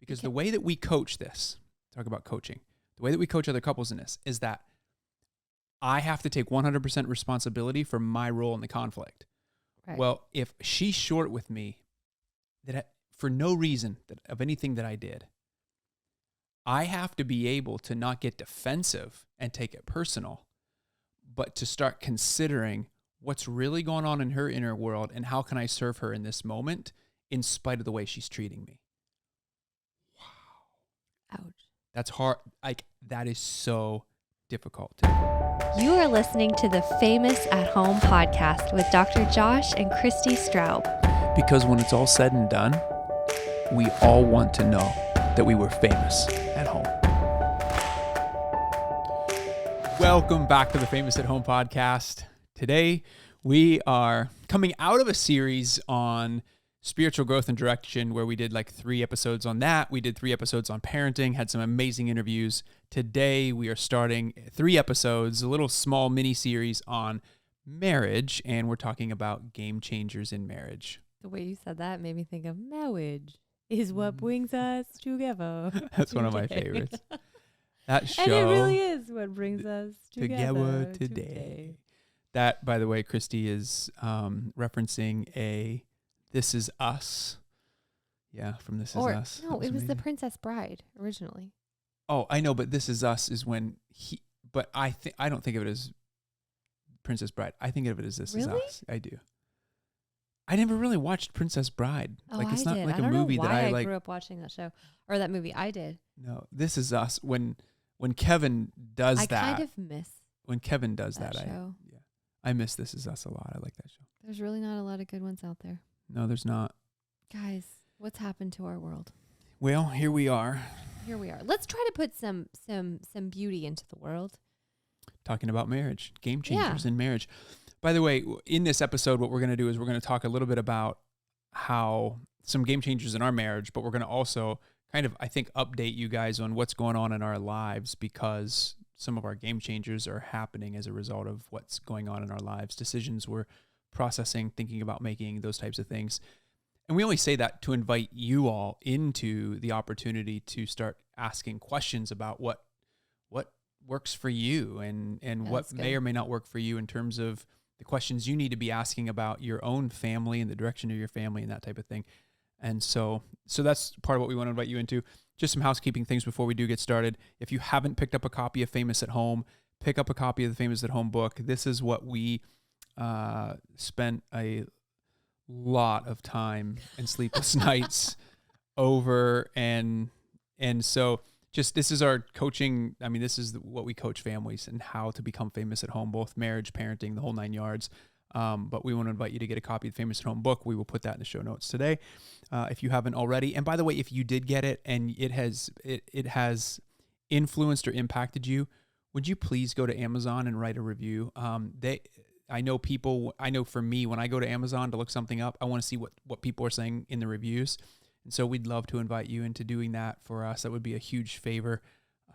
Because the way that we coach this, talk about coaching, the way that we coach other couples in this is that I have to take 100% responsibility for my role in the conflict. Right. Well, if she's short with me for no reason of anything that I did, I have to be able to not get defensive and take it personal, but to start considering what's really going on in her inner world and how can I serve her in this moment in spite of the way she's treating me. Wow. Ouch. That's hard. That is so difficult. You are listening to the Famous at Home podcast with Dr. Josh and Christi Straub. Because when it's all said and done, we all want to know that we were famous at home. Welcome back to the Famous at Home podcast. Today, we are coming out of a series on spiritual growth and direction where we did like 3 episodes on that. We did 3 episodes on parenting, had some amazing interviews. Today, we are starting 3 episodes, a little small mini series on marriage, and we're talking about game changers in marriage. The way you said that made me think of marriage is what brings us together. That's one of my favorites. That show. And it really is what brings us together today. That, by the way, Christi is referencing This Is Us. Yeah, from This Is Us. No, it was The Princess Bride originally. Oh, I know, but This Is Us is when but I don't think of it as Princess Bride. I think of it as This Is Us. I do. I never really watched Princess Bride. Oh, it's I not did. like I a don't movie know that why I like. I grew up watching that show or that movie. I did. No, This Is Us. When Kevin does that. I kind of miss when Kevin does that show. I miss This Is Us a lot. I like that show. There's really not a lot of good ones out there. No, there's not. Guys, what's happened to our world? Well, here we are. Let's try to put some beauty into the world. Talking about marriage, game changers in marriage. By the way, in this episode, what we're going to do is we're going to talk a little bit about how some game changers in our marriage, but we're going to also kind of, I think, update you guys on what's going on in our lives because some of our game changers are happening as a result of what's going on in our lives, decisions we're processing, thinking about making, those types of things. And we only say that to invite you all into the opportunity to start asking questions about what works for you and what may or may not work for you in terms of the questions you need to be asking about your own family and the direction of your family and that type of thing. And so that's part of what we want to invite you into. Just some housekeeping things before we do get started. If you haven't picked up a copy of Famous at Home, pick up a copy of the Famous at Home book. This is what we spent a lot of time and sleepless nights over. And so just this is our coaching. I mean, this is what we coach families and how to become famous at home, both marriage, parenting, the whole 9 yards. But we want to invite you to get a copy of the Famous at Home book. We will put that in the show notes today if you haven't already. And by the way, if you did get it and it has influenced or impacted you, would you please go to Amazon and write a review? I know for me, when I go to Amazon to look something up, I want to see what people are saying in the reviews. And so we'd love to invite you into doing that for us. That would be a huge favor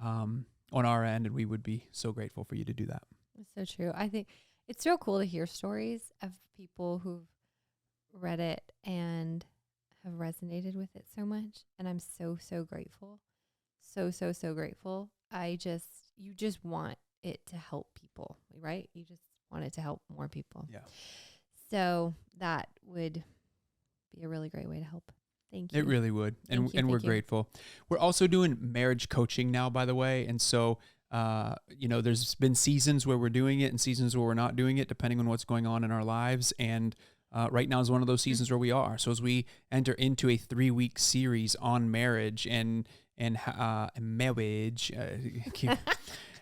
on our end, and we would be so grateful for you to do that. That's so true. I think it's so cool to hear stories of people who've read it and have resonated with it so much. And I'm so, so grateful. So grateful. You just want it to help people, right? You just want it to help more people. Yeah. So that would be a really great way to help. Thank you. It really would. And we're grateful. We're also doing marriage coaching now, by the way. And so, there's been seasons where we're doing it and seasons where we're not doing it, depending on what's going on in our lives. And right now is one of those seasons where we are. So as we enter into a 3-week series on marriage and marriage,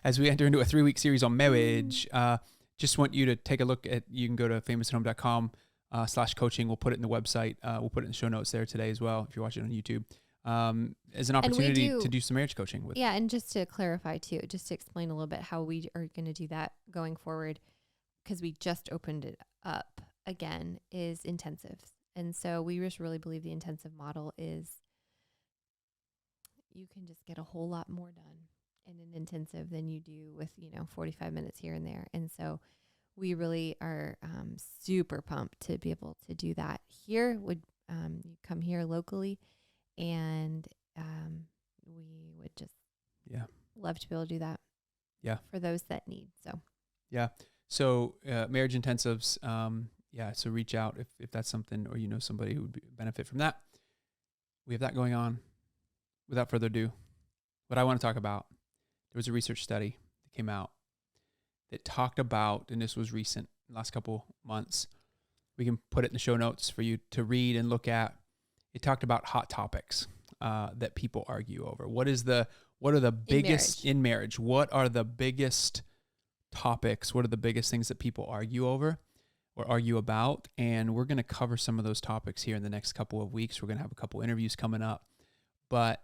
as we enter into a 3-week series on marriage, just want you to take a look at, you can go to famousathome.com/coaching. We'll put it in the website. We'll put it in the show notes there today as well, if you're watching on YouTube, as an opportunity to do some marriage coaching with. Yeah. And just to clarify too, just to explain a little bit how we are going to do that going forward, because we just opened it up again, is intensives. And so we just really believe the intensive model is you can just get a whole lot more done in an intensive than you do with, 45 minutes here and there. And so we really are super pumped to be able to do that here. You come here locally and Yeah. Love to be able to do that. Yeah. For those that need. So. Yeah. So marriage intensives, so reach out if that's something, or somebody who would benefit from that. We have that going on. Without further ado, what I want to talk about, there was a research study that came out that talked about, and this was recent, last couple months. We can put it in the show notes for you to read and look at. It talked about hot topics that people argue over. What are the biggest in marriage? What are the biggest topics? What are the biggest things that people argue over or argue about? And we're going to cover some of those topics here in the next couple of weeks. We're going to have a couple interviews coming up. But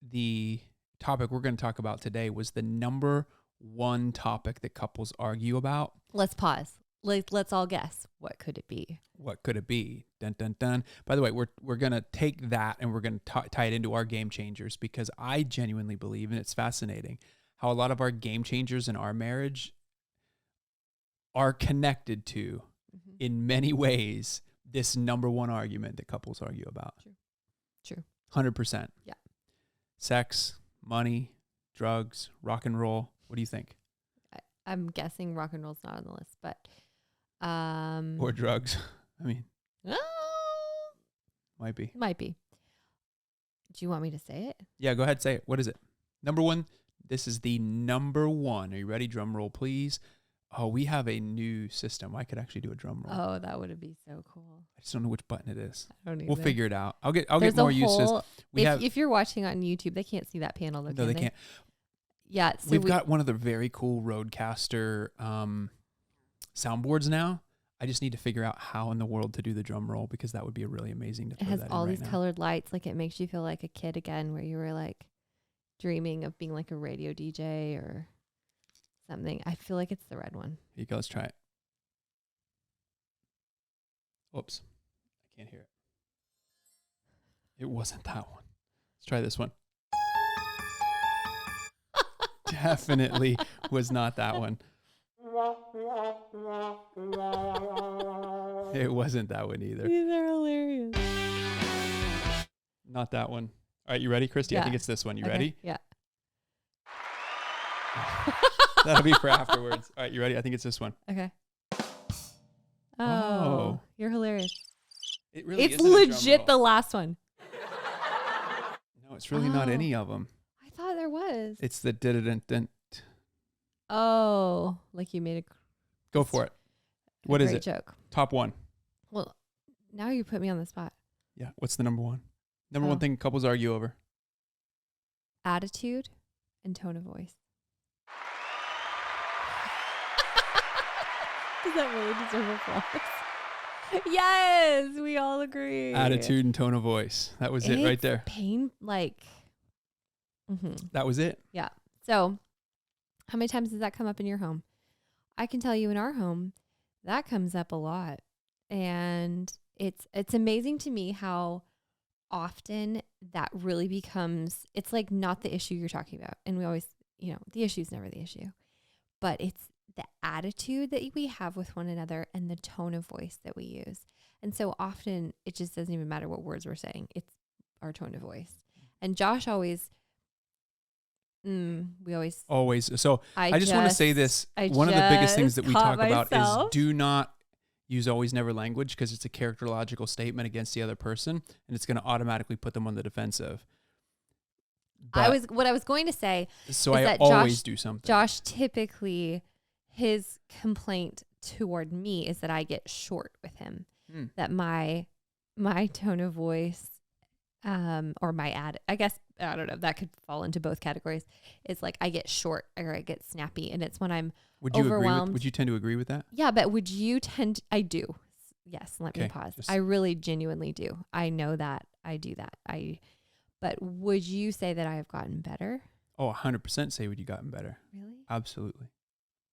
the topic we're going to talk about today was the number one topic that couples argue about. Let's pause. Let's all guess. What could it be? What could it be? Dun, dun, dun. By the way, we're going to take that and we're going to tie it into our game changers, because I genuinely believe, and it's fascinating, how a lot of our game changers in our marriage are connected to, in many ways, this number one argument that couples argue about. True. 100%. Yeah. Sex, money, drugs, rock and roll. What do you think? I'm guessing rock and roll's not on the list, but or drugs. I mean, might be. Do you want me to say it? Yeah, go ahead, say it. What is it? Number one. This is the number one. Are you ready? Drum roll, please. Oh, we have a new system. I could actually do a drum roll. Oh, that would be so cool. I just don't know which button it is. I don't either. We'll figure it out. I'll get more used to this. If you're watching on YouTube, they can't see that panel. No, they can't. Yeah. So we've got one of the very cool Rodecaster soundboards now. I just need to figure out how in the world to do the drum roll, because that would be really amazing to throw that in right now. It has all these colored lights. Like, it makes you feel like a kid again, where you were like dreaming of being like a radio DJ or something. I feel like it's the red one. Here you go. Let's try it. Oops. I can't hear it. It wasn't that one. Let's try this one. Definitely was not that one. It wasn't that one either. These are hilarious. Not that one. All right, you ready, Christy? Yeah. I think it's this one. You ready? Yeah. That'll be for afterwards. All right, you ready? I think it's this one. Okay. Oh, you're hilarious. It really it's legit the last one. No, it's really not any of them. I thought there was. It's the didn't. Oh, like you made a... Go for it. What is it? Joke. Top one. Well, now you put me on the spot. Yeah. What's the number one? Number one thing couples argue over? Attitude and tone of voice. Does that really deserve applause? Yes, we all agree. Attitude and tone of voice. That was it right there. Pain, like. That was it. Yeah. So, how many times does that come up in your home? I can tell you in our home, that comes up a lot. And it's amazing to me how often that really becomes, it's like not the issue you're talking about. And we always, the issue is never the issue. But it's the attitude that we have with one another and the tone of voice that we use. And so often it just doesn't even matter what words we're saying. It's our tone of voice. And Josh always... Always. So I just want to say this. One of the biggest things that we talk about is do not use always never language, because it's a characterological statement against the other person, and it's going to automatically put them on the defensive. What I was going to say. So I always do something. Josh typically, his complaint toward me is that I get short with him. That my tone of voice, or my I guess, I don't know, that could fall into both categories. It's like I get short or I get snappy, and it's when I'm overwhelmed. Would you tend to agree with that? Yeah, but would you I do. Yes, let me pause. I really genuinely do. I know that I do that. But would you say that I have gotten better? Oh, 100% say you've gotten better. Really? Absolutely.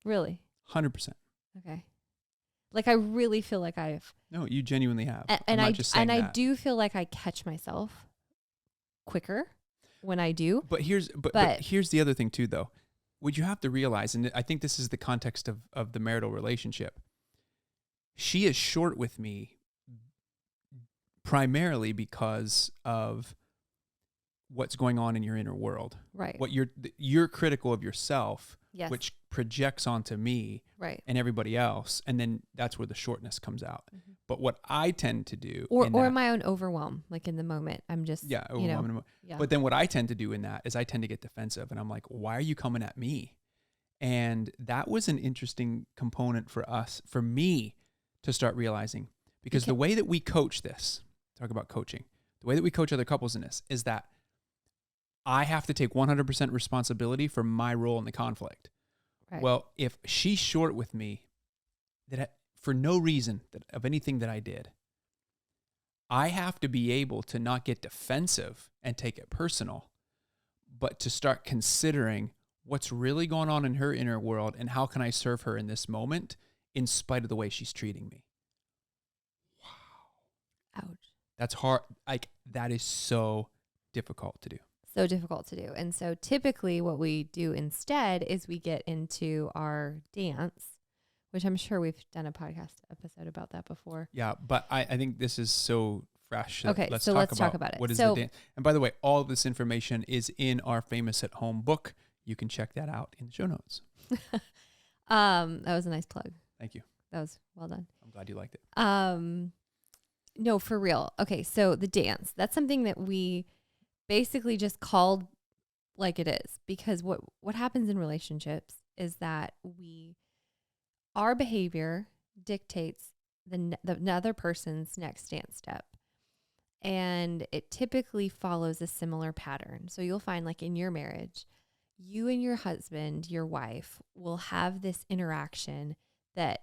Really? 100%. Okay. Like, I really feel like I've... No, you genuinely have. I do feel like I catch myself quicker when I do. But here's the other thing too, though. What you have to realize, and I think this is the context of the marital relationship. She is short with me primarily because of what's going on in your inner world. Right. What you're critical of yourself, Yes. which projects onto me Right. and everybody else. And then that's where the shortness comes out. Mm-hmm. But what I tend to do or my own overwhelm, like in the moment, I'm just, overwhelming. yeah. But then what I tend to do in that is I tend to get defensive, and I'm like, why are you coming at me? And that was an interesting component for me to start realizing, because the way that we coach this, talk about coaching, the way that we coach other couples in this is that I have to take 100% responsibility for my role in the conflict. Right. Well, if she's short with me for no reason of anything that I did, I have to be able to not get defensive and take it personal, but to start considering what's really going on in her inner world and how can I serve her in this moment in spite of the way she's treating me. Wow. Ouch. That's hard. Like, that is so difficult to do. So difficult to do. And so typically what we do instead is we get into our dance, which I'm sure we've done a podcast episode about that before. Yeah, but I think this is so fresh. Okay, let's talk about it. What is the dance? And by the way, all of this information is in our Famous at Home book. You can check that out in the show notes. That was a nice plug. Thank you. That was well done. I'm glad you liked it. No, for real. Okay, so the dance, that's something that we basically just called like it is, because what happens in relationships is that our behavior dictates the other person's next dance step. And it typically follows a similar pattern. So you'll find, like in your marriage, you and your husband, your wife, will have this interaction that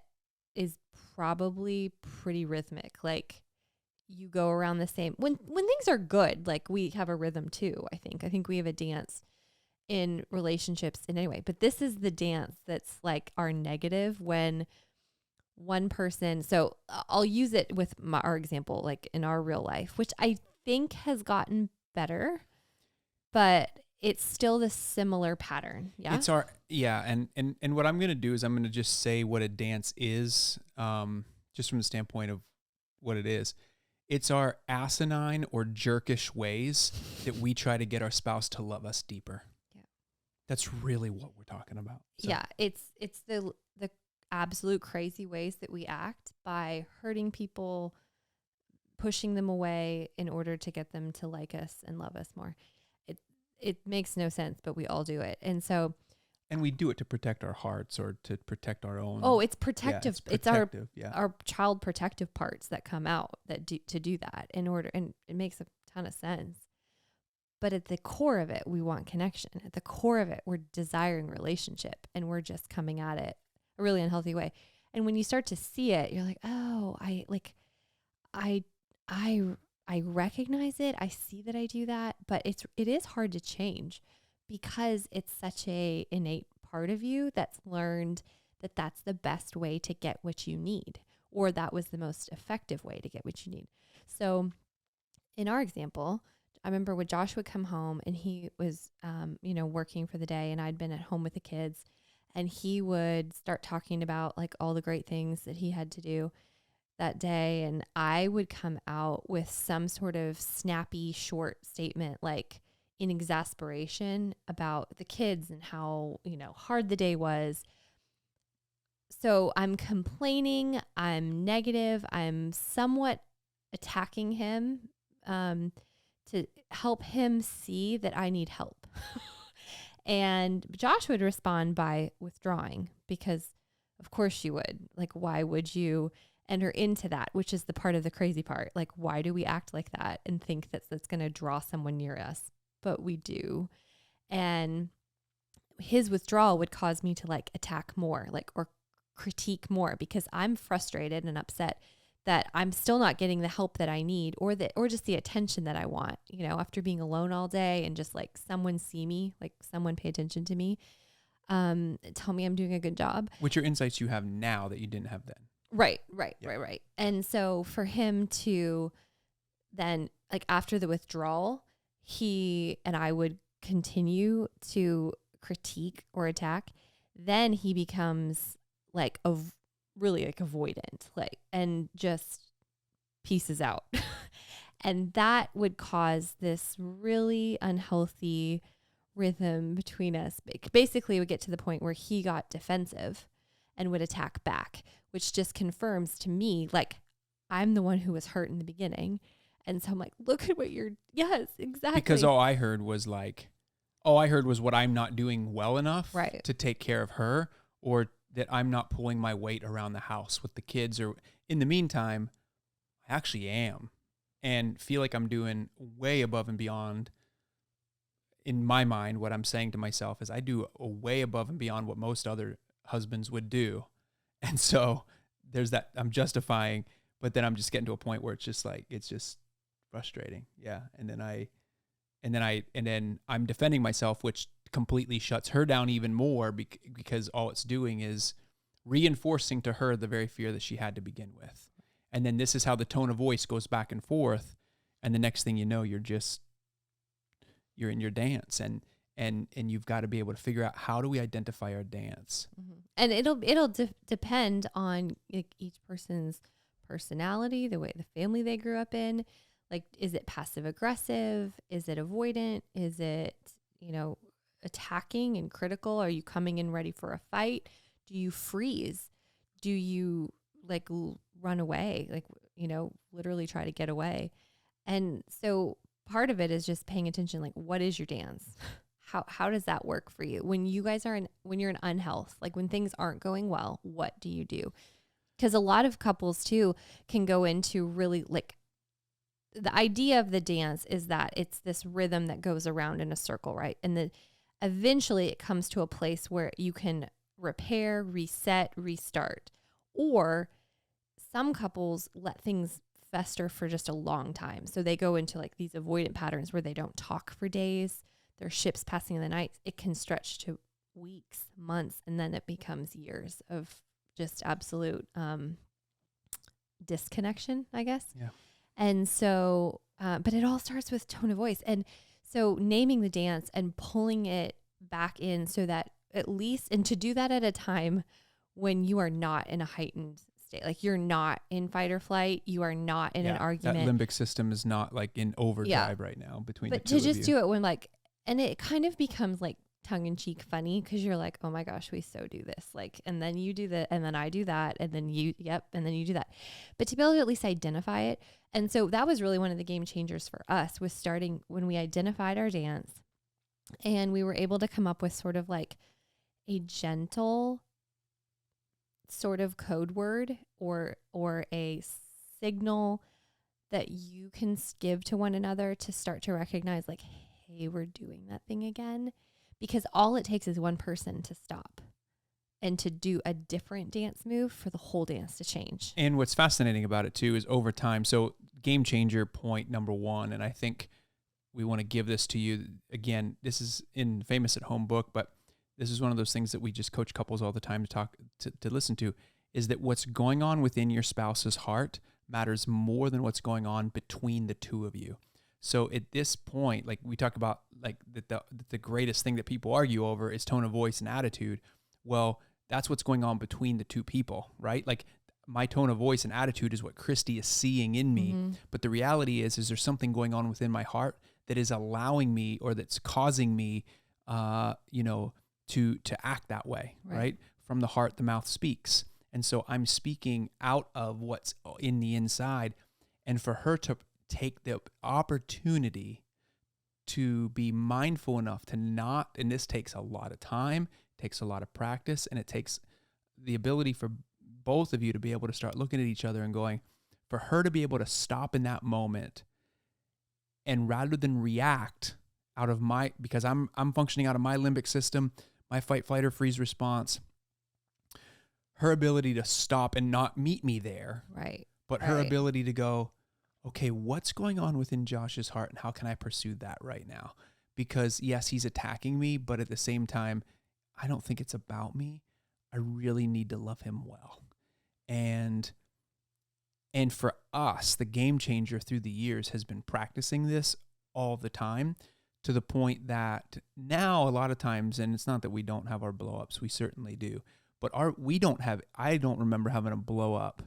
is probably pretty rhythmic. Like, you go around the same, when things are good, like we have a rhythm too. I think we have a dance in relationships in any way, but this is the dance that's like our negative, when one person, so I'll use it with our example, like in our real life, which I think has gotten better, but it's still the similar pattern. Yeah. And what I'm going to do is I'm going to just say what a dance is, just from the standpoint of what it is. It's our asinine or jerkish ways that we try to get our spouse to love us deeper. Yeah. That's really what we're talking about. So. Yeah. It's the absolute crazy ways that we act by hurting people, pushing them away in order to get them to like us and love us more. It makes no sense, but we all do it. And we do it to protect our hearts or to protect our own. Oh, it's protective. Yeah, it's protective. Our child protective parts that come out to do that in order. And it makes a ton of sense. But at the core of it, we want connection. At the core of it, we're desiring relationship, and we're just coming at it a really unhealthy way. And when you start to see it, you're like, oh, I recognize it. I see that I do that, but it is hard to change, because it's such a innate part of you that's learned that that's the best way to get what you need, or that was the most effective way to get what you need. So in our example, I remember when Josh would come home and he was, working for the day, and I'd been at home with the kids, and he would start talking about like all the great things that he had to do that day. And I would come out with some sort of snappy, short statement, like in exasperation about the kids and how, hard the day was. So I'm complaining, I'm negative, I'm somewhat attacking him to help him see that I need help. And Josh would respond by withdrawing, because of course you would. Like, why would you enter into that, which is the part of the crazy part? Like, why do we act like that and think that that's going to draw someone near us? But we do. And his withdrawal would cause me to like attack more, like, or critique more, because I'm frustrated and upset that I'm still not getting the help that I need, or just the attention that I want, after being alone all day, and just like someone see me, like someone pay attention to me, tell me I'm doing a good job. Which are insights you have now that you didn't have then. Right. And so for him to then, like, after the withdrawal, he and I would continue to critique or attack. Then he becomes like really like avoidant, like, and just pieces out. And that would cause this really unhealthy rhythm between us. Basically, it would get to the point where he got defensive and would attack back, which just confirms to me, like, I'm the one who was hurt in the beginning. And so I'm like, look at what yes, exactly. Because all I heard was what I'm not doing well enough to take care of her, or that I'm not pulling my weight around the house with the kids, or in the meantime, I actually am, and feel like I'm doing way above and beyond. In my mind, what I'm saying to myself is I do a way above and beyond what most other husbands would do. And so there's that I'm justifying, but then I'm just getting to a point where it's just frustrating. Yeah. And then I'm defending myself, which completely shuts her down even more because all it's doing is reinforcing to her the very fear that she had to begin with. And then this is how the tone of voice goes back and forth. And the next thing you know, you're in your dance, and you've got to be able to figure out, how do we identify our dance? Mm-hmm. And it'll depend on, like, each person's personality, the way, the family they grew up in. Like, is it passive aggressive? Is it avoidant? Is it, attacking and critical? Are you coming in ready for a fight? Do you freeze? Do you run away? Literally try to get away. And so part of it is just paying attention. Like, what is your dance? How does that work for you? When you guys when you're in unhealth, like when things aren't going well, what do you do? Because a lot of couples too can go into really, like, the idea of the dance is that it's this rhythm that goes around in a circle, right? And then eventually it comes to a place where you can repair, reset, restart. Or some couples let things fester for just a long time. So they go into like these avoidant patterns where they don't talk for days. Their ships passing in the night. It can stretch to weeks, months, and then it becomes years of just absolute disconnection, I guess. Yeah. And so, but it all starts with tone of voice. And so naming the dance and pulling it back in so that at least, and to do that at a time when you are not in a heightened state, like you're not in fight or flight, you are not in an argument. That limbic system is not like in overdrive right now between the two of you. But to just do it when and it kind of becomes like tongue-in-cheek funny, because you're like, oh my gosh, we so do this, like, and then you do that, and then I do that, and then and then you do that. But to be able to at least identify it. And so that was really one of the game changers for us, was starting when we identified our dance, and we were able to come up with sort of like a gentle sort of code word or a signal that you can give to one another to start to recognize, like, hey, we're doing that thing again. Because all it takes is one person to stop and to do a different dance move for the whole dance to change. And what's fascinating about it too is over time. So game changer point number one, and I think we want to give this to you again. This is in Famous at Home book, but this is one of those things that we just coach couples all the time to listen to, is that what's going on within your spouse's heart matters more than what's going on between the two of you. So at this point, like we talk about, like the greatest thing that people argue over is tone of voice and attitude. Well, that's what's going on between the two people, right? Like my tone of voice and attitude is what Christi is seeing in me. Mm-hmm. But the reality is there something going on within my heart that is allowing me, or that's causing me, to act that way, right? From the heart, the mouth speaks. And so I'm speaking out of what's in the inside. And for her to take the opportunity to be mindful enough to not, and this takes a lot of time, takes a lot of practice, and it takes the ability for both of you to be able to start looking at each other and going, for her to be able to stop in that moment, and rather than react out of because I'm functioning out of my limbic system, my fight, flight, or freeze response, her ability to stop and not meet me there, right? But her ability to go, okay, what's going on within Josh's heart, and how can I pursue that right now? Because yes, he's attacking me, but at the same time, I don't think it's about me. I really need to love him well. And for us, the game changer through the years has been practicing this all the time, to the point that now a lot of times, and it's not that we don't have our blow-ups, we certainly do, but I don't remember having a blow-up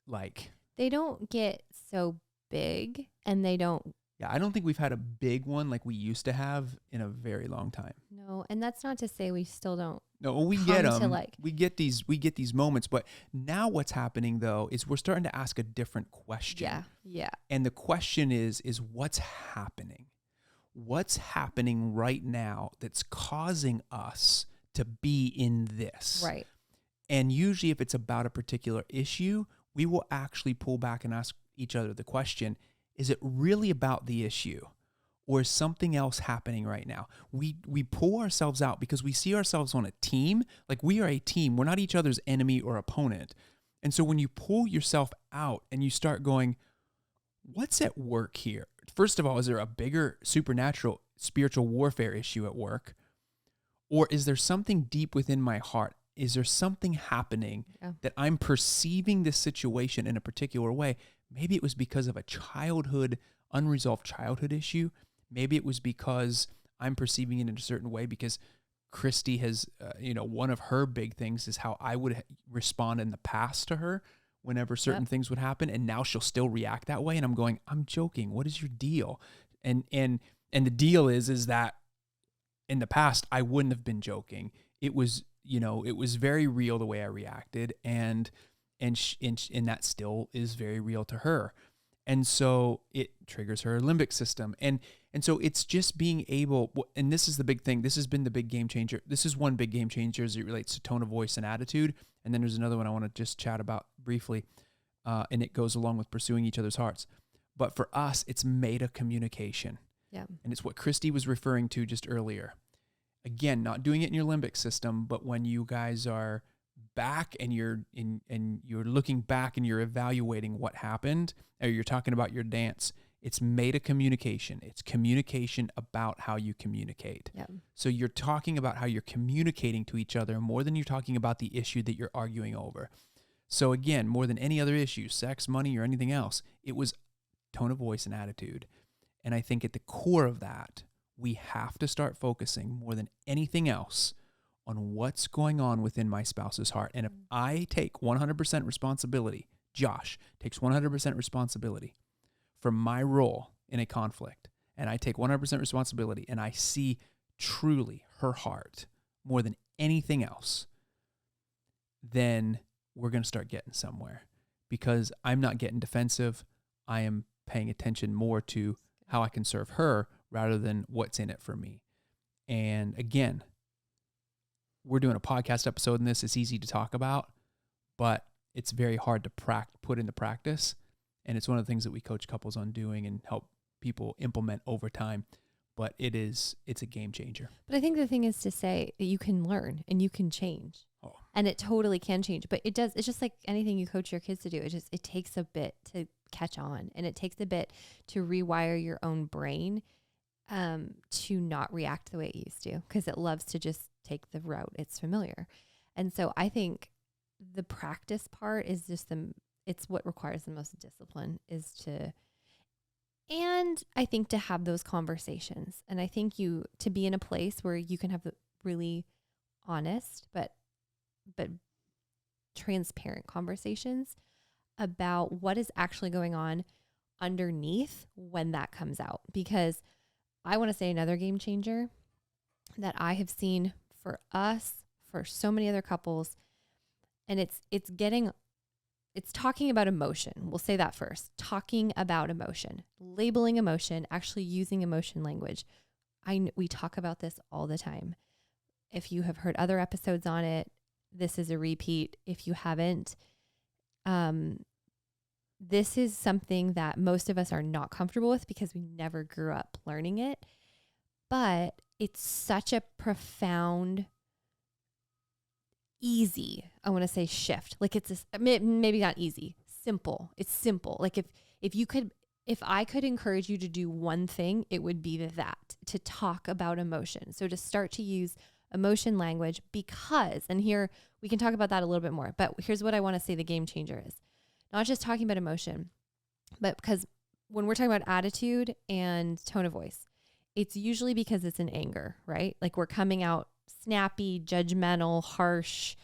like... They don't get so big and they don't. Yeah, I don't think we've had a big one like we used to have in a very long time. No, and that's not to say we still don't. No, we get them. We get these moments, but now what's happening though is we're starting to ask a different question. Yeah. Yeah. And the question is what's happening? What's happening right now that's causing us to be in this? Right. And usually if it's about a particular issue, we will actually pull back and ask each other the question, is it really about the issue? Or is something else happening right now? We pull ourselves out because we see ourselves on a team. Like we are a team. We're not each other's enemy or opponent. And so when you pull yourself out and you start going, what's at work here? First of all, is there a bigger supernatural spiritual warfare issue at work? Or is there something deep within my heart? Is there something happening that I'm perceiving this situation in a particular way? Maybe it was because of a unresolved childhood issue. Maybe it was because I'm perceiving it in a certain way because Christi has, one of her big things is how I would respond in the past to her whenever certain things would happen. And now she'll still react that way. And I'm going, I'm joking. What is your deal? And the deal is that in the past, I wouldn't have been joking. It was, it was very real the way I reacted. And that still is very real to her. And so it triggers her limbic system. And so it's just being able, and this is the big thing. This has been the big game changer. This is one big game changer as it relates to tone of voice and attitude. And then there's another one I want to just chat about briefly. And it goes along with pursuing each other's hearts. But for us, it's meta communication. Yeah. And it's what Christi was referring to just earlier. Again, not doing it in your limbic system, but when you guys are back and you're looking back and you're evaluating what happened, or you're talking about your dance, it's meta communication. It's communication about how you communicate. Yeah. So you're talking about how you're communicating to each other more than you're talking about the issue that you're arguing over. So again, more than any other issue, sex, money, or anything else, it was tone of voice and attitude. And I think at the core of that, we have to start focusing more than anything else on what's going on within my spouse's heart. And if I take 100% responsibility, Josh takes 100% responsibility for my role in a conflict, and I take 100% responsibility, and I see truly her heart more than anything else, then we're going to start getting somewhere, because I'm not getting defensive. I am paying attention more to how I can serve her rather than what's in it for me. And again, we're doing a podcast episode in this. It's easy to talk about, but it's very hard to put into practice. And it's one of the things that we coach couples on doing and help people implement over time. But it's a game changer. But I think the thing is to say that you can learn and you can change. Oh. And it totally can change. But it's just like anything you coach your kids to do. It takes a bit to catch on, and it takes a bit to rewire your own brain to not react the way it used to, because it loves to just take the route it's familiar. And so I think the practice part is just it's what requires the most discipline, and I think to have those conversations. And I think to be in a place where you can have the really honest, but transparent conversations about what is actually going on underneath when that comes out. Because I want to say another game changer that I have seen for us, for so many other couples, and it's talking about emotion. We'll say that first. Talking about emotion, labeling emotion, actually using emotion language. We talk about this all the time. If you have heard other episodes on it, this is a repeat. If you haven't, this is something that most of us are not comfortable with because we never grew up learning it. But it's such a profound, easy, I want to say shift. Like maybe not easy, simple. It's simple. Like if I could encourage you to do one thing, it would be that, to talk about emotion. So to start to use emotion language, because, and here we can talk about that a little bit more, but here's what I want to say the game changer is. Not just talking about emotion, but because when we're talking about attitude and tone of voice, it's usually because it's an anger, right? Like we're coming out snappy, judgmental, harsh,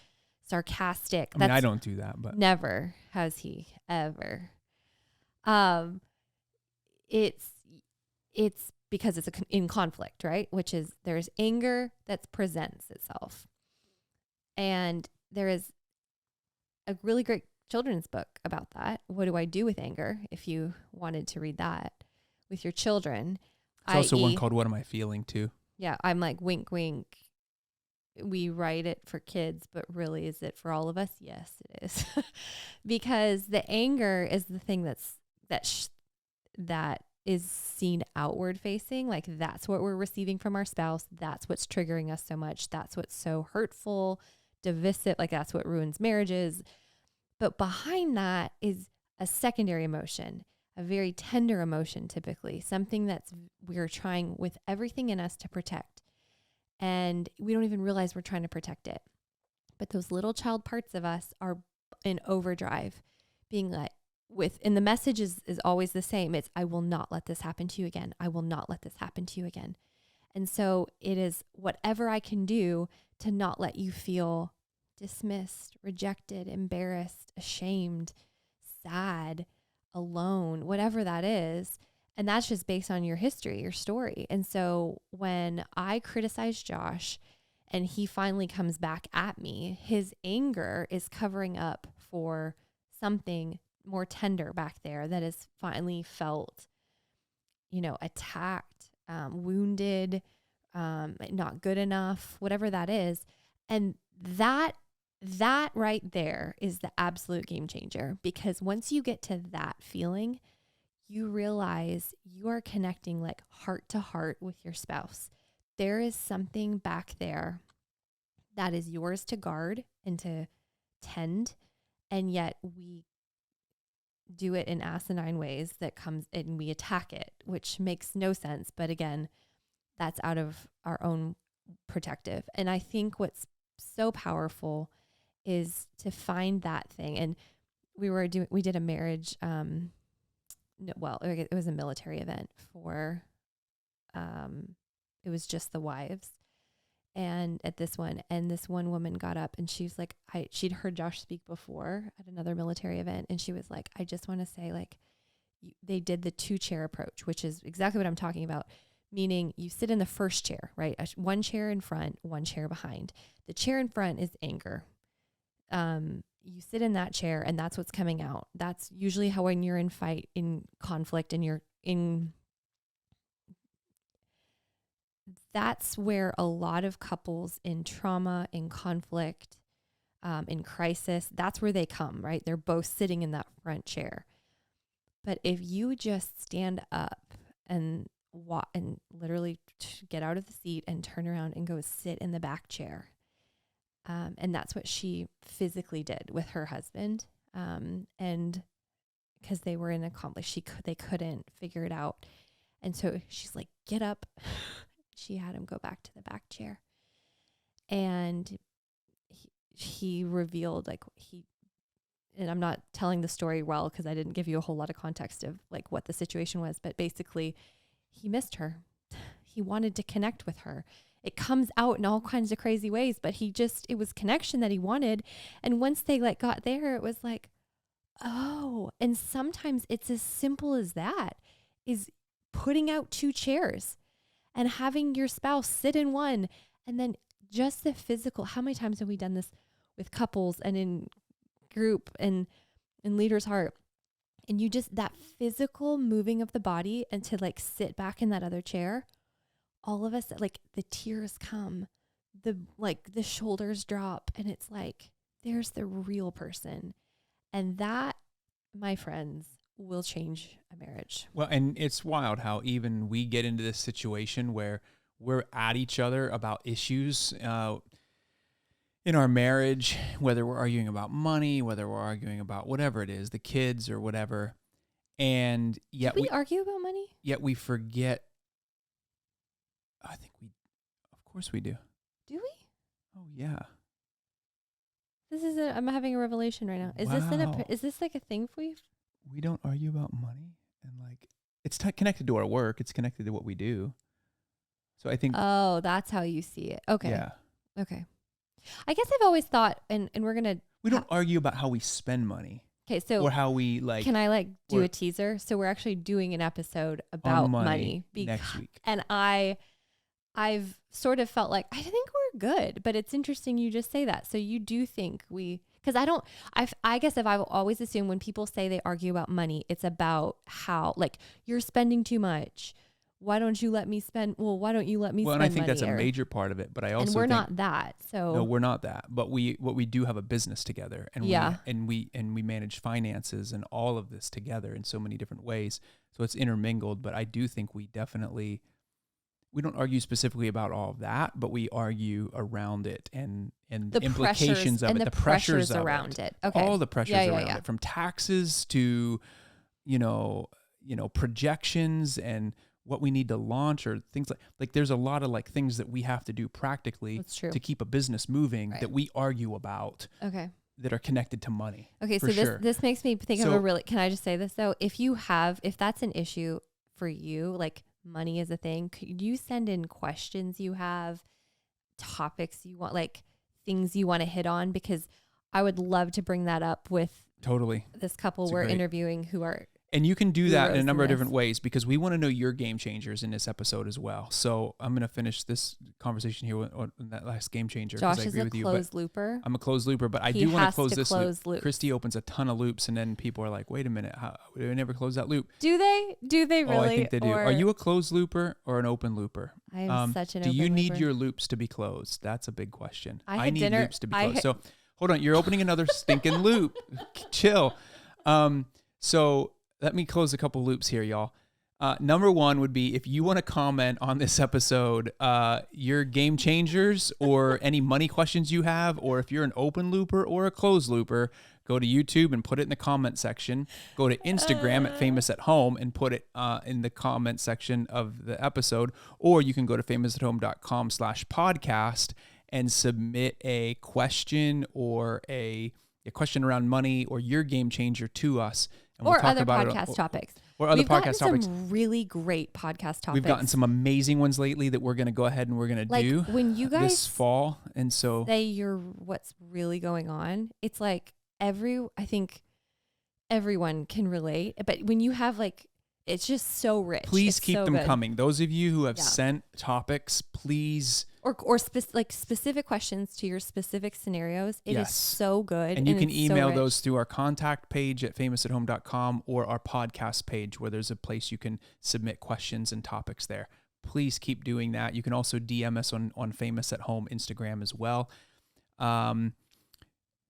sarcastic. I mean, I don't do that, but never has he ever. it's because it's in conflict, right? Which is there's anger that presents itself. And there is a really great children's book about that. What do I do with anger? If you wanted to read that with your children. There's also one called What Am I Feeling too? Yeah, I'm like, wink, wink. We write it for kids, but really, is it for all of us? Yes, it is. Because the anger is the thing that is seen outward facing. Like that's what we're receiving from our spouse. That's what's triggering us so much. That's what's so hurtful, divisive. Like that's what ruins marriages. But behind that is a secondary emotion, a very tender emotion, typically something we're trying with everything in us to protect. And we don't even realize we're trying to protect it. But those little child parts of us are in overdrive, being like, and the message is always the same. It's, I will not let this happen to you again. I will not let this happen to you again. And so it is whatever I can do to not let you feel dismissed, rejected, embarrassed, ashamed, sad, alone, whatever that is. And that's just based on your history, your story. And so when I criticize Josh and he finally comes back at me, his anger is covering up for something more tender back there that is finally felt, attacked, wounded, not good enough, whatever that is. And that right there is the absolute game changer, because once you get to that feeling, you realize you are connecting like heart to heart with your spouse. There is something back there that is yours to guard and to tend. And yet we do it in asinine ways that comes and we attack it, which makes no sense. But again, that's out of our own protective. And I think what's so powerful is to find that thing. And we did a marriage, it was a military event for, it was just the wives. And at this one woman got up and she's like, she'd heard Josh speak before at another military event. And she was like, I just want to say, like, they did the 2-chair approach, which is exactly what I'm talking about. Meaning you sit in the first chair, right? One chair in front, one chair behind. The chair in front is anger. You sit in that chair and that's what's coming out. That's usually how, when you're in fight, in conflict, and that's where a lot of couples in trauma, in conflict, in crisis, that's where they come, right? They're both sitting in that front chair. But if you just stand up and literally get out of the seat and turn around and go sit in the back chair. And that's what she physically did with her husband. And because they were in a conflict, they couldn't figure it out. And so she's like, get up. She had him go back to the back chair. And he revealed, and I'm not telling the story well because I didn't give you a whole lot of context of like what the situation was, but basically he missed her. He wanted to connect with her. It comes out in all kinds of crazy ways, but it was connection that he wanted. And once they got there, it was like, oh, and sometimes it's as simple as that, is putting out 2 chairs and having your spouse sit in one. And then just the physical, how many times have we done this with couples and in group and in Leader's Heart? And you just, that physical moving of the body and to sit back in that other chair, all of us, the tears come, the shoulders drop, and it's like, there's the real person. And that, my friends, will change a marriage. Well, and it's wild how even we get into this situation where we're at each other about issues in our marriage, whether we're arguing about money, whether we're arguing about whatever it is, the kids or whatever. And yet we argue about money? Yet we forget. Of course we do. Do we? Oh yeah. I'm having a revelation right now. Is this a thing for you? We don't argue about money, and it's connected to our work. It's connected to what we do. So I think. Oh, that's how you see it. Okay. Yeah. Okay. I guess I've always thought, and we're gonna. We don't argue about how we spend money. Okay, so or how we like. Can I like do a teaser? So we're actually doing an episode about money next week. And I've sort of felt like I think we're good, but it's interesting you just say that. So you do think because I guess if I've always assumed when people say they argue about money, it's about how like you're spending too much. Why don't you let me spend? Well, why don't you let me spend money? Well, and I think that's a major part of it, but I also and we're not that. So no, we're not that. But we do have a business together, and we manage finances and all of this together in so many different ways. So it's intermingled. But I do think we don't argue specifically about all of that, but we argue around it and the implications of it, the pressures around it. Okay, all the pressures around it, from taxes to projections and what we need to launch or things like there's a lot of like things that we have to do practically to keep a business moving that we argue about. Okay. That are connected to money. Okay. So this makes me think of can I just say this though? If that's an issue for you, like money is a thing, could you send in questions you have, topics you want, like things you want to hit on? Because I would love to bring that up with this couple we're interviewing who are. And you can do that in a number of different ways because we want to know your game changers in this episode as well. So I'm going to finish this conversation here on that last game changer. Josh is a closed looper. I'm a closed looper, but I do want to close this loop. Christi opens a ton of loops, and then people are like, wait a minute, how do I never close that loop? Do they? Do they really? Oh, I think they do. Are you a closed looper or an open looper? I am such an open looper. Do you need your loops to be closed? That's a big question. I need loops to be closed. So hold on, you're opening another stinking loop. Chill. So let me close a couple loops here, y'all. Number one would be if you want to comment on this episode, your game changers or any money questions you have, or if you're an open looper or a closed looper, go to YouTube and put it in the comment section. Go to Instagram at Famous at Home and put it in the comment section of the episode. Or you can go to famousathome.com/podcast and submit a question or a question around money or your game changer to us. And we'll talk other about podcast topics. Or other podcast topics. Some really great podcast topics. We've gotten some amazing ones lately that we're going to go ahead and we're going to do when you guys this fall. And so say what's really going on. It's like I think everyone can relate. But when you have it's just so rich. Please keep them coming. Those of you who have sent topics, please. Or specific questions to your specific scenarios. It is so good. And you can email those through our contact page at famousathome.com or our podcast page where there's a place you can submit questions and topics there. Please keep doing that. You can also DM us on Famous at Home Instagram as well.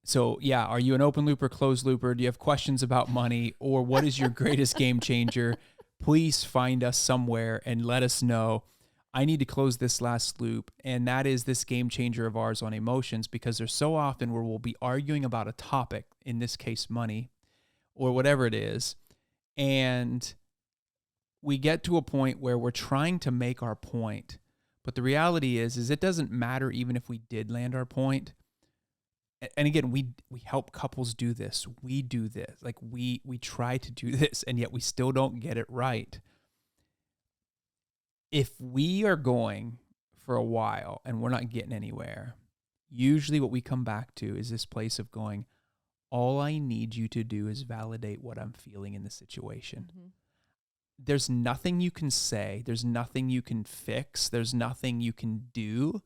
So yeah, are you an open looper, closed looper? Do you have questions about money, or what is your greatest game changer? Please find us somewhere and let us know. I need to close this last loop, and that is this game changer of ours on emotions, because there's so often where we'll be arguing about a topic, in this case money, or whatever it is, and we get to a point where we're trying to make our point, but the reality is it doesn't matter even if we did land our point. And again, we help couples do this. We do this. Like we try to do this, and yet we still don't get it right. If we are going for a while and we're not getting anywhere, usually what we come back to is this place of going, all I need you to do is validate what I'm feeling in the situation. Mm-hmm. There's nothing you can say. There's nothing you can fix. There's nothing you can do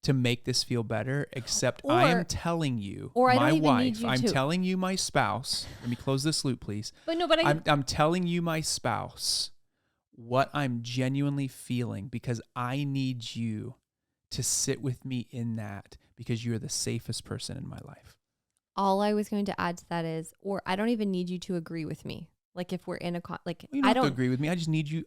to make this feel better, except I am telling you, my wife, I'm telling you, my spouse, let me close this loop, please. I'm telling you, my spouse, what I'm genuinely feeling, because I need you to sit with me in that, because you're the safest person in my life. All I was going to add to that is, or I don't even need you to agree with me. Like if we're in a you don't have to agree with me. I just need you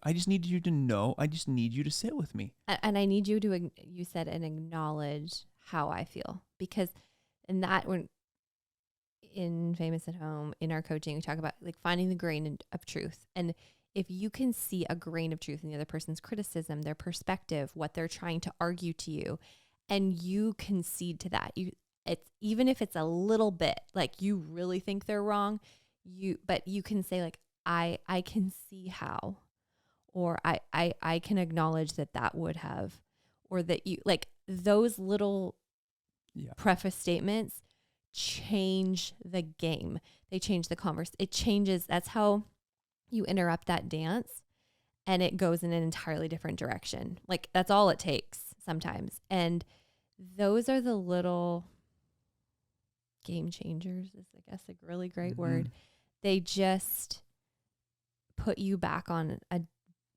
to know. I just need you to sit with me. And I need you to, you said, and acknowledge how I feel, because in that, when in Famous at Home, in our coaching, we talk about finding the grain of truth. And if you can see a grain of truth in the other person's criticism, their perspective, what they're trying to argue to you, and you concede to that, it's even if it's a little bit, you really think they're wrong, but you can say I can see how, or I can acknowledge that would have, or that you those little preface statements change the game. They change the converse. It changes. That's how you interrupt that dance and it goes in an entirely different direction. Like that's all it takes sometimes. And those are the little game changers is I guess a really great word. They just put you back on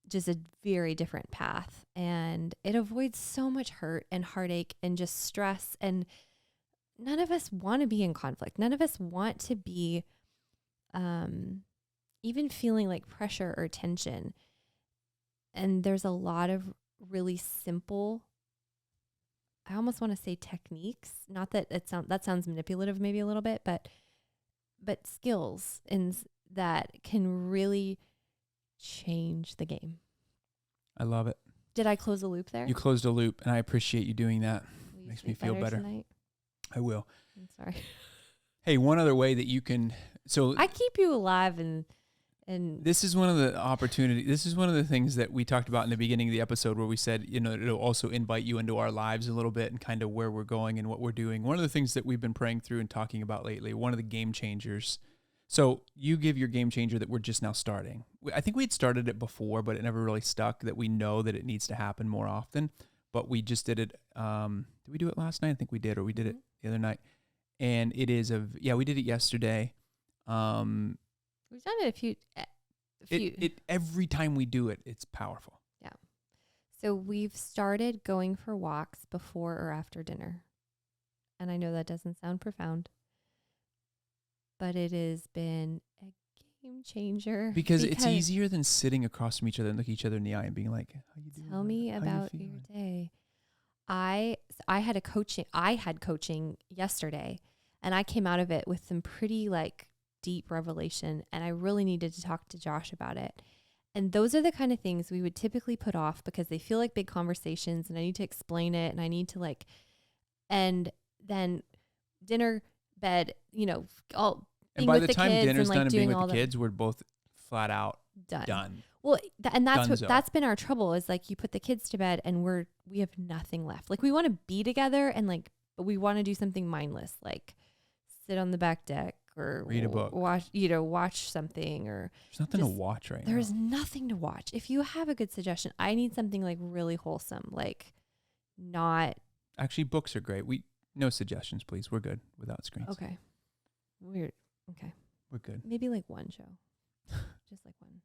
just a very different path, and it avoids so much hurt and heartache and just stress. And none of us want to be in conflict. None of us want to be even feeling like pressure or tension. And there's a lot of really simple, I almost want to say techniques, not that that sounds manipulative maybe a little bit, but skills that can really change the game. I love it. Did I close a loop there? You closed a loop, and I appreciate you doing that. Makes me feel better. Tonight? I will. I'm sorry. Hey, one other way that you can, so I keep you alive and this is one of the opportunities. This is one of the things that we talked about in the beginning of the episode where we said, it'll also invite you into our lives a little bit and kind of where we're going and what we're doing. One of the things that we've been praying through and talking about lately, one of the game changers. So you give your game changer that we're just now starting. I think we'd started it before, but it never really stuck, that we know that it needs to happen more often. But we just did it. Did we do it last night? I think we did, or we did it the other night. And it is we did it yesterday. We've done it a few. Every time we do it, it's powerful. Yeah. So we've started going for walks before or after dinner. And I know that doesn't sound profound, but it has been a game changer. Because it's easier than sitting across from each other and looking each other in the eye and being like, how you doing? Tell me about your day. I had coaching yesterday, and I came out of it with some pretty deep revelation, and I really needed to talk to Josh about it. And those are the kind of things we would typically put off because they feel like big conversations, and I need to explain it, and I need to and then dinner, bed, all. And by the time dinner's done and being with the kids, we're both flat out done. Well, and that's been our trouble is you put the kids to bed and we have nothing left. We want to be together and but we want to do something mindless, sit on the back deck or read a book, watch something, or there's nothing to watch right now. There's nothing to watch. If you have a good suggestion, I need something really wholesome, not. Actually, books are great. No suggestions, please. We're good without screens. Okay. Weird. Okay. We're good. Maybe one show. Just one.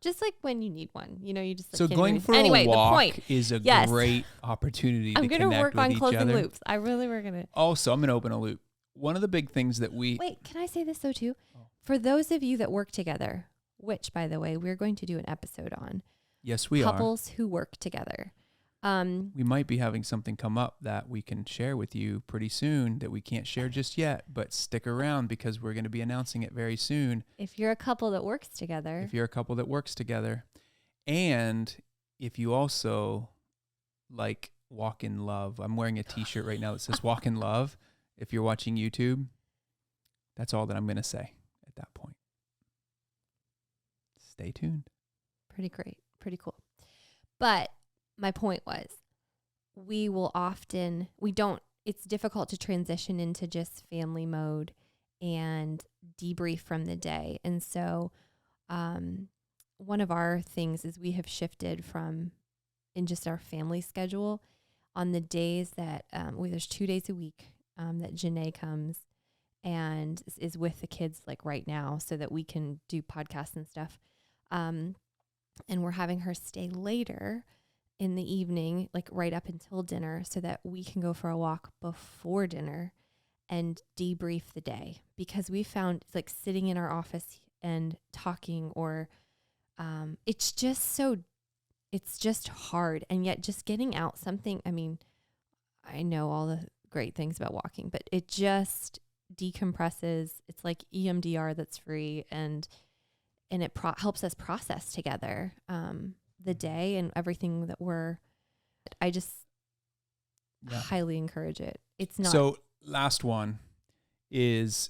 Just when you need one, you just so going for a walk is a great opportunity. I'm going to work on closing loops. I really work on it. Also, I'm going to open a loop. One of the big things that wait, can I say this though too? Oh. For those of you that work together, which by the way, we're going to do an episode on. Yes, we couples who work together. We might be having something come up that we can share with you pretty soon that we can't share just yet, but stick around because we're going to be announcing it very soon. If you're a couple that works together. And if you also walk in love. I'm wearing a t-shirt right now that says walk in love. If you're watching YouTube, that's all that I'm going to say at that point. Stay tuned. Pretty great. Pretty cool. But my point was, it's difficult to transition into just family mode and debrief from the day. And so one of our things is we have shifted from in just our family schedule on the days that there's 2 days a week that Janae comes and is with the kids right now so that we can do podcasts and stuff. And we're having her stay later in the evening, right up until dinner so that we can go for a walk before dinner and debrief the day, because we found sitting in our office and talking or it's just hard. And yet just getting out something, I know all the great things about walking, but it just decompresses. It's like EMDR that's free and it helps us process together the day and everything that I just highly encourage it. It's not. So last one is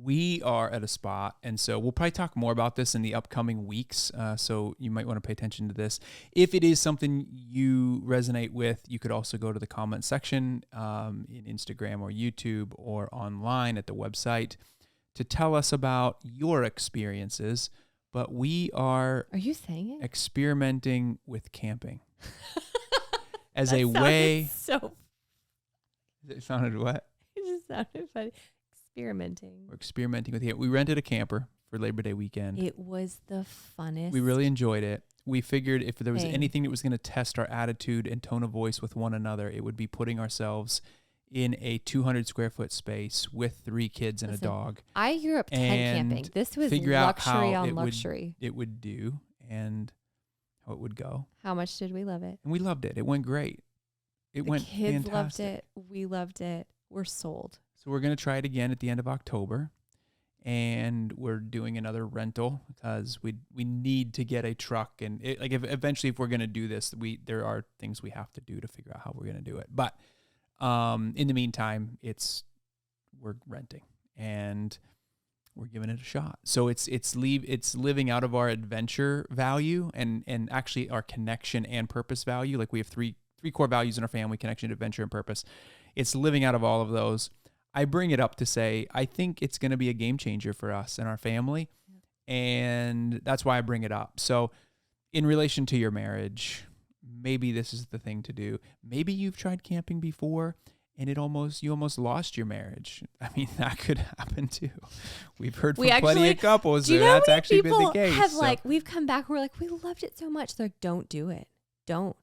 we are at a spot, and so we'll probably talk more about this in the upcoming weeks. So you might want to pay attention to this. If it is something you resonate with, you could also go to the comment section in Instagram or YouTube or online at the website to tell us about your experiences. But we are you saying it? Experimenting with camping as That a way. So It sounded what? it just sounded funny. Experimenting. We're experimenting with it. We rented a camper for Labor Day weekend. It was the funnest. We really enjoyed it. We figured if there was thing. anything that was going to test our attitude and tone of voice with one another, it would be putting ourselves in a 200 square foot space with 3 kids and a dog. I grew up tent camping. This was figure out luxury how on luxury. It would do and how it would go. How much did we love it? And we loved it. It went great. It went kids fantastic. loved it. We loved it. We're sold. So we're going to try it again at the end of October. And we're doing another rental because we need to get a truck. And eventually, if we're going to do this, there are things we have to do to figure out how we're going to do it. But in the meantime, we're renting and we're giving it a shot. So it's living out of our adventure value and actually our connection and purpose value. Like we have three core values in our family: connection, adventure, and purpose. It's living out of all of those. I bring it up to say, I think it's going to be a game changer for us and our family. And that's why I bring it up. So in relation to your marriage, maybe this is the thing to do. Maybe you've tried camping before and you almost lost your marriage. I mean, that could happen too. We've heard from plenty of couples that that's actually been the case. We've come back, we're like, we loved it so much. They're like, don't do it. Don't.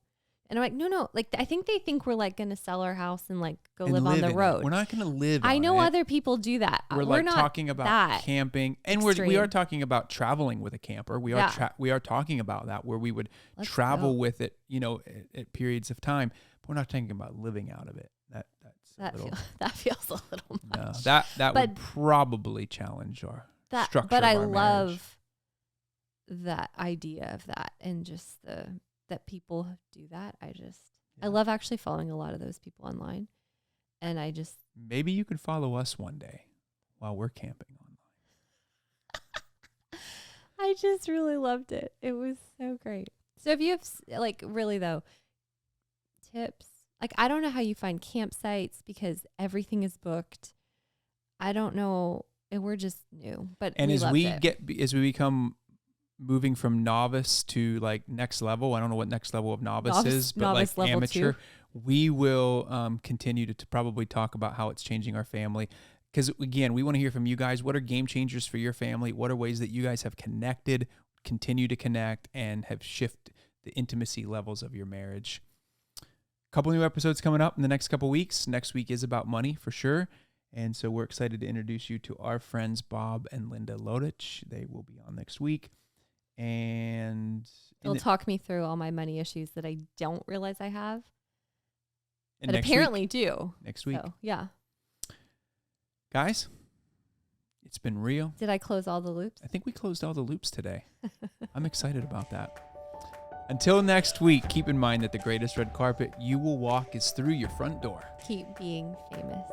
And I'm like, no. Like, I think they think we're like going to sell our house and like go live on the road. We're not going to live I know on it. other people do that. We're like talking about camping, and we are talking about traveling with a camper. We are talking about that where we would travel with it, at periods of time. But we're not talking about living out of it. That feels a little much. No, that would probably challenge our structure. But I of our love that idea of that, and just that people do that. I love actually following a lot of those people online, and maybe you could follow us one day while we're camping online. I just really loved it. It was so great. So if you have really though tips, I don't know how you find campsites because everything is booked. I don't know, and we're just new, but as we become moving from novice to next level. I don't know what next level of novice is, but amateur. 2. We will continue to probably talk about how it's changing our family. Because again, we want to hear from you guys. What are game changers for your family? What are ways that you guys have connected, continue to connect, and have shifted the intimacy levels of your marriage? A couple new episodes coming up in the next couple weeks. Next week is about money for sure. And so we're excited to introduce you to our friends, Bob and Linda Lodich. They will be on next week. And they'll talk me through all my money issues that I don't realize I have, but apparently do. Next week. So, yeah. Guys, it's been real. Did I close all the loops? I think we closed all the loops today. I'm excited about that. Until next week, keep in mind that the greatest red carpet you will walk is through your front door. Keep being famous.